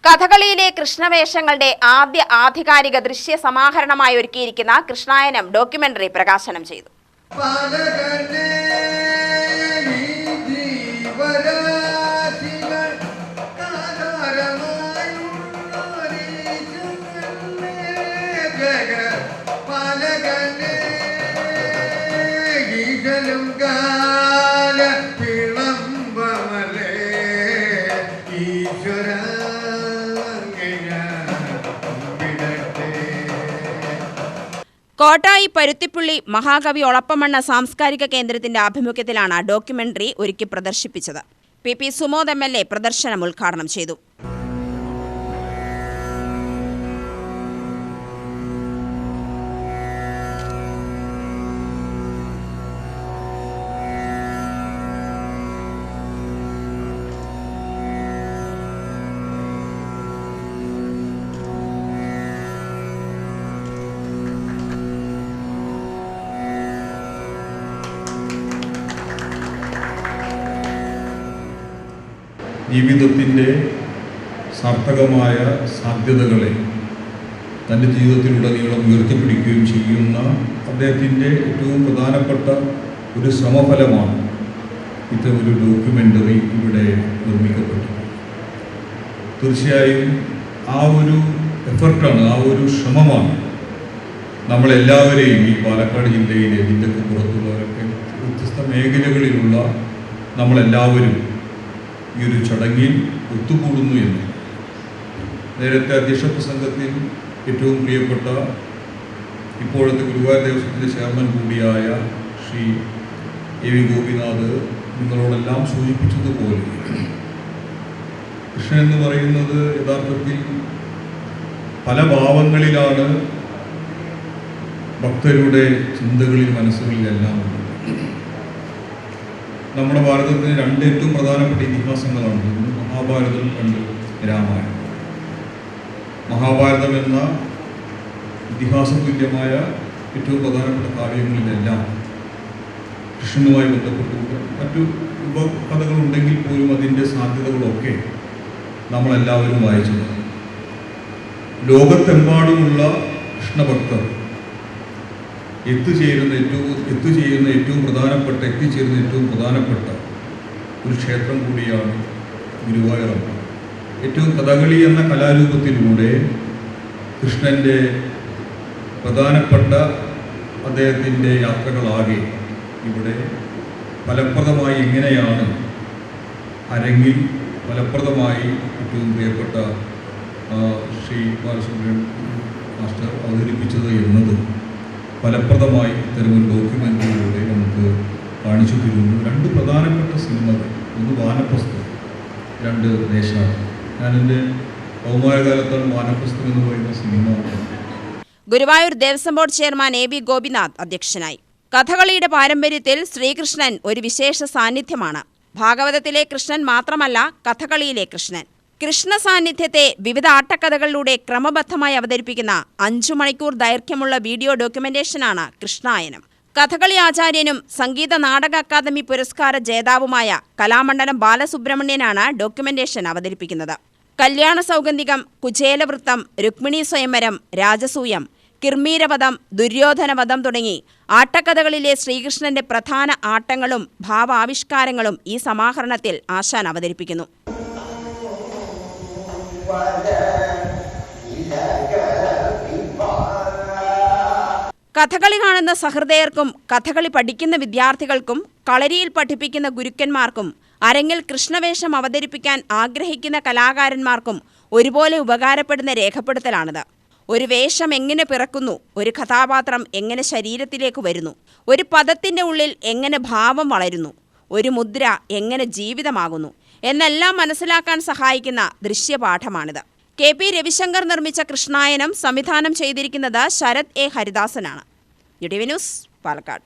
കഥകളിയിലെ കൃഷ്ണവേഷങ്ങളുടെ ആദ്യ ആധികാരിക ദൃശ്യ സമാഹരണമായി ഒരുക്കിയിരിക്കുന്ന കൃഷ്ണായനം ഡോക്യുമെന്ററി പ്രകാശനം ചെയ്തു. കോട്ടായി പരുത്തിപ്പുള്ളി മഹാകവി ഒളപ്പമണ്ണ സാംസ്കാരിക കേന്ദ്രത്തിന്റെ ആഭിമുഖ്യത്തിലാണ് ഡോക്യുമെന്ററി ഒരുക്കി പ്രദർശിപ്പിച്ചത്. പി സുമോദ് MLA പ്രദർശനം ഉദ്ഘാടനം ചെയ്തു. ജീവിതത്തിൻ്റെ സാർത്ഥകമായ സാധ്യതകളെ തൻ്റെ ജീവിതത്തിലുടനീളം ഉയർത്തിപ്പിടിക്കുകയും ചെയ്യുന്ന അദ്ദേഹത്തിൻ്റെ ഏറ്റവും പ്രധാനപ്പെട്ട ഒരു ശ്രമഫലമാണ് ഇത്തരം ഒരു ഡോക്യുമെൻ്ററി ഇവിടെ നിർമ്മിക്കപ്പെട്ടത്. തീർച്ചയായും ആ ഒരു എഫർട്ടാണ്, ആ ഒരു ശ്രമമാണ് നമ്മളെല്ലാവരെയും ഈ പാലക്കാട് ജില്ലയിലെ ഇതിൻ്റെയൊക്കെ പുറത്തുള്ളവരൊക്കെ വ്യത്യസ്ത മേഖലകളിലുള്ള നമ്മളെല്ലാവരും ഈ ഒരു ചടങ്ങിൽ ഒത്തുകൂടുന്നു എന്ന്. നേരത്തെ അധ്യക്ഷ പ്രസംഗത്തിൽ ഏറ്റവും പ്രിയപ്പെട്ട ഇപ്പോഴത്തെ ഗുരുവായൂർ ദേവസ്വത്തിൻ്റെ ചെയർമാൻ കൂടിയായ ശ്രീ AV ഗോപിനാഥ് നിങ്ങളോടെല്ലാം സൂചിപ്പിച്ചതുപോലെ കൃഷ്ണൻ എന്ന് പറയുന്നത് യഥാർത്ഥത്തിൽ പല ഭാവങ്ങളിലാണ് ഭക്തരുടെ ചിന്തകളിൽ മനസ്സുകളിലെല്ലാം ഉണ്ട്. നമ്മുടെ ഭാരതത്തിന് രണ്ട് ഏറ്റവും പ്രധാനപ്പെട്ട ഇതിഹാസങ്ങളാണ്. ഒന്ന് മഹാഭാരതം, രണ്ട് രാമായണം. മഹാഭാരതം എന്ന ഇതിഹാസതുല്യമായ ഏറ്റവും പ്രധാനപ്പെട്ട കാവ്യങ്ങളിലെല്ലാം കൃഷ്ണനുമായി ബന്ധപ്പെട്ടുകൊണ്ട് മറ്റു ഉപകഥകളുണ്ടെങ്കിൽ പോലും അതിൻ്റെ സാധ്യതകളൊക്കെ നമ്മളെല്ലാവരും വായിച്ചത്. ലോകത്തെമ്പാടുമുള്ള കൃഷ്ണഭക്തർ എത്തിച്ചേരുന്ന ഏറ്റവും പ്രധാനപ്പെട്ട ഒരു ക്ഷേത്രം കൂടിയാണ് ഗുരുവായൂർ. ഏറ്റവും കഥകളി എന്ന കലാരൂപത്തിലൂടെ കൃഷ്ണൻ്റെ പ്രധാനപ്പെട്ട അദ്ദേഹത്തിൻ്റെ യാത്രകളാകെ ഇവിടെ ഫലപ്രദമായി എങ്ങനെയാണ് അരങ്ങിൽ ഫലപ്രദമായി ഏറ്റവും പ്രിയപ്പെട്ട ശ്രീ ബാലസുബ്രഹ്മണ്യൻ മാസ്റ്റർ അവതരിപ്പിച്ചത് എന്നത് ഫലപ്രദമായി ഇത്തരമൊരു ഡോക്യുമെൻ്ററിയിലൂടെ നമുക്ക് കാണിച്ചു തരുന്നു. രണ്ട് പ്രധാനപ്പെട്ട സിനിമകൾ, ഒന്ന് വാനപ്രസ്ഥം, രണ്ട് ദേശാടനം. ഞാൻ എൻ്റെ കൗമാരകാലത്താണ് വാനപ്രസ്ഥം എന്ന് പറയുന്ന cinema. Guruvayur Devaswom board chairman AV Gopinath അധ്യക്ഷനായി. കഥകളിയുടെ പാരമ്പര്യത്തിൽ ശ്രീകൃഷ്ണൻ ഒരു വിശേഷ സാന്നിധ്യമാണ്. ഭാഗവതത്തിലെ കൃഷ്ണൻ മാത്രമല്ല, കഥകളിയിലെ കൃഷ്ണൻ. കൃഷ്ണ സാന്നിധ്യത്തെ വിവിധ ആട്ടക്കഥകളിലൂടെ ക്രമബദ്ധമായി അവതരിപ്പിക്കുന്ന 5 മണിക്കൂർ ദൈർഘ്യമുള്ള വീഡിയോ ഡോക്യുമെന്റേഷനാണ് കൃഷ്ണായനം. കഥകളി ആചാര്യനും സംഗീത നാടക അക്കാദമി പുരസ്കാര ജേതാവുമായ കലാമണ്ഡലം ബാലസുബ്രഹ്മണ്യനാണ് ഡോക്യുമെന്റേഷൻ അവതരിപ്പിക്കുന്നത്. കല്യാണ സൗഗന്ധികം, കുചേലവൃത്തം, രുക്മിണി സ്വയംവരം, രാജസൂയം, കിർമീരവധം, ദുര്യോധനവധം തുടങ്ങി ആട്ടക്കഥകളിലെ ശ്രീകൃഷ്ണന്റെ പ്രധാന ആട്ടങ്ങളും ഭാവാവിഷ്കാരങ്ങളും ഈ സമാഹരണത്തിൽ ആശാൻ അവതരിപ്പിക്കുന്നു. കഥകളി കാണുന്ന സഹൃദയർക്കും കഥകളി പഠിക്കുന്ന വിദ്യാർത്ഥികൾക്കും കളരിയിൽ പഠിപ്പിക്കുന്ന ഗുരുക്കന്മാർക്കും അരങ്ങിൽ കൃഷ്ണവേഷം അവതരിപ്പിക്കാൻ ആഗ്രഹിക്കുന്ന കലാകാരന്മാർക്കും ഒരുപോലെ ഉപകാരപ്പെടുന്ന രേഖപ്പെടുത്തലാണിത്. ഒരു വേഷം എങ്ങനെ പിറക്കുന്നു, ഒരു കഥാപാത്രം എങ്ങനെ ശരീരത്തിലേക്ക് വരുന്നു, ഒരു പദത്തിൻ്റെ ഉള്ളിൽ എങ്ങനെ ഭാവം വളരുന്നു, ഒരു മുദ്ര എങ്ങനെ ജീവിതമാകുന്നു എന്നെല്ലാം മനസ്സിലാക്കാൻ സഹായിക്കുന്ന ദൃശ്യപാഠമാണിത്. KP രവിശങ്കർ നിർമ്മിച്ച കൃഷ്ണായനം സംവിധാനം ചെയ്തിരിക്കുന്നത് ശരത് A ഹരിദാസനാണ്. UTV news, Palakkad.